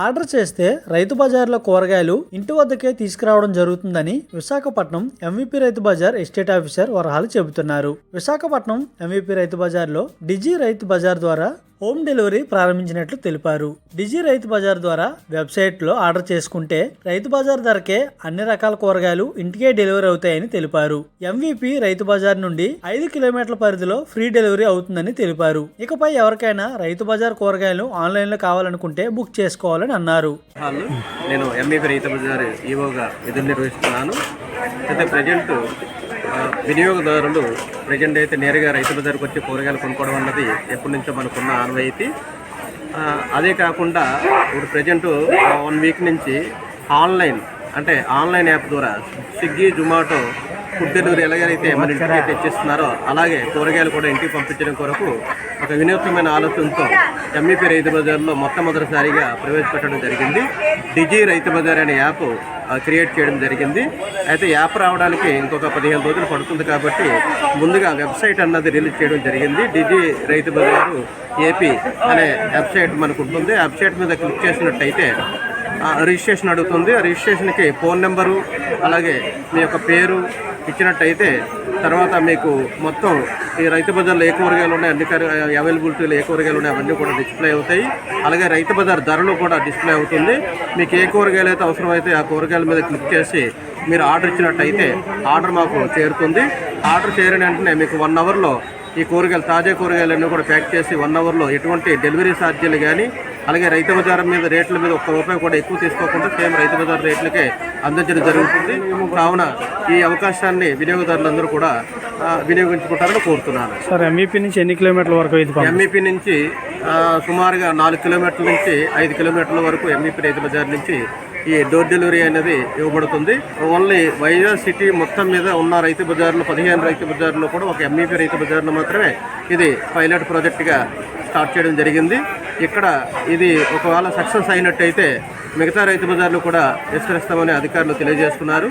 Order చేస్తే రైతు బజార్లో కూరగాయలు ఇంటి వద్దకే తీసుకురావడం జరుగుతుందని Visakhapatnam MVP Rythu Bazar estate officer వరహాలు చెబుతున్నారు. విశాఖపట్నం ఎంవీపీ రైతు బజార్లో డిజీ రైతు బజార్ ద్వారా హోమ్ డెలివరీ ప్రారంభించినట్లు తెలిపారు. డిజీ రైతు బజార్ ద్వారా వెబ్సైట్లో ఆర్డర్ చేసుకుంటే రైతు బజార్ ధరకే అన్ని రకాల కూరగాయలు ఇంటికే డెలివరీ అవుతాయని తెలిపారు. ఎంవీపీ రైతు బజార్ నుండి 5 కిలోమీటర్ల పరిధిలో ఫ్రీ డెలివరీ అవుతుందని తెలిపారు. ఇకపై ఎవరికైనా రైతు బజార్ కూరగాయలు ఆన్లైన్లో కావాలనుకుంటే బుక్ చేసుకోవాలని అన్నారు. నేను ఎంవీపీ రైతు బజార్ ఈవోగా విధులు నిర్వహిస్తున్నాను. అయితే ప్రజెంట్ వినియోగదారులు ప్రజెంట్ అయితే నేరుగా రైతు బజార్కి వచ్చి కూరగాయలు కొనుక్కోవడం అన్నది ఎప్పటి నుంచో మనకున్న ఆనవాయితీ. అదే కాకుండా ఇప్పుడు ప్రజెంట్ 1 వీక్ నుంచి ఆన్లైన్ యాప్ ద్వారా స్విగ్గీ, జొమాటో ఫుడ్ డెలివరీ ఎలాగైతే మన ఇంటికి తెచ్చిస్తున్నారో అలాగే కూరగాయలు కూడా ఇంటికి పంపించడం కొరకు ఒక వినూత్నమైన ఆలోచనతో ఎంవీపీ రైతు బజార్లో మొట్టమొదటిసారిగా ప్రవేశపెట్టడం జరిగింది. డిజీ రైతు బజార్ అనే యాప్ క్రియేట్ చేయడం జరిగింది. అయితే యాప్ రావడానికి ఇంకొక 15 రోజులు పడుతుంది కాబట్టి ముందుగా వెబ్సైట్ అన్నది రిలీజ్ చేయడం జరిగింది. డిజీ రైతు బజారు ఏపీ అనే వెబ్సైట్ మనకు ఉంటుంది. వెబ్సైట్ మీద క్లిక్ చేసినట్టయితే రిజిస్ట్రేషన్ అడుగుతుంది. ఆ రిజిస్ట్రేషన్కి ఫోన్ నెంబరు అలాగే మీ యొక్క పేరు ఇచ్చినట్టయితే తర్వాత మీకు మొత్తం ఈ రైతు బజార్లో ఏ కూరగాయలు ఉన్నాయి, అన్ని అవైలబిలిటీలో ఏ కూరగాయలు ఉన్నాయి అవన్నీ కూడా డిస్ప్లే అవుతాయి. అలాగే రైతు బజార్ ధరలు కూడా డిస్ప్లే అవుతుంది. మీకు ఏ కూరగాయలు అయితే అవసరమైతే ఆ కూరగాయల మీద క్లిక్ చేసి మీరు ఆర్డర్ ఇచ్చినట్టయితే ఆర్డర్ మాకు చేరుతుంది. ఆర్డర్ చేరిన వెంటనే మీకు 1 అవర్లో ఈ కూరగాయలు తాజా కూరగాయలన్నీ కూడా ప్యాక్ చేసి 1 అవర్లో ఎటువంటి డెలివరీ ఛార్జీలు కానీ అలాగే రైతు బజార్ మీద రేట్ల మీద ₹1 కూడా ఎక్కువ తీసుకోకుండా సేమ్ రైతు బజార్ రేట్లకే అందించడం జరుగుతుంది. కావున ఈ అవకాశాన్ని వినియోగదారులందరూ కూడా వినియోగించుకుంటారని కోరుతున్నాను. సార్, ఎంవీపీ నుంచి ఎన్ని కిలోమీటర్ల వరకు? ఎంవీపీ నుంచి సుమారుగా 4 కిలోమీటర్ల నుంచి 5 కిలోమీటర్ల వరకు ఎంవీపీ రైతు బజార్ నుంచి ఈ డోర్ డెలివరీ అనేది ఇవ్వబడుతుంది. ఓన్లీ వైజాగ్ సిటీ మొత్తం మీద ఉన్న రైతు బజార్లు 15 రైతు బజార్లో కూడా ఒక ఎంవీపీ రైతు బజార్లో మాత్రమే ఇది పైలట్ ప్రాజెక్ట్గా స్టార్ట్ చేయడం జరిగింది. ఇక్కడ ఇది ఒకవేళ సక్సెస్ అయినట్టయితే మిగతా రైతు బజార్లు కూడా విస్తరిస్తామని అధికారులు తెలియజేస్తున్నారు.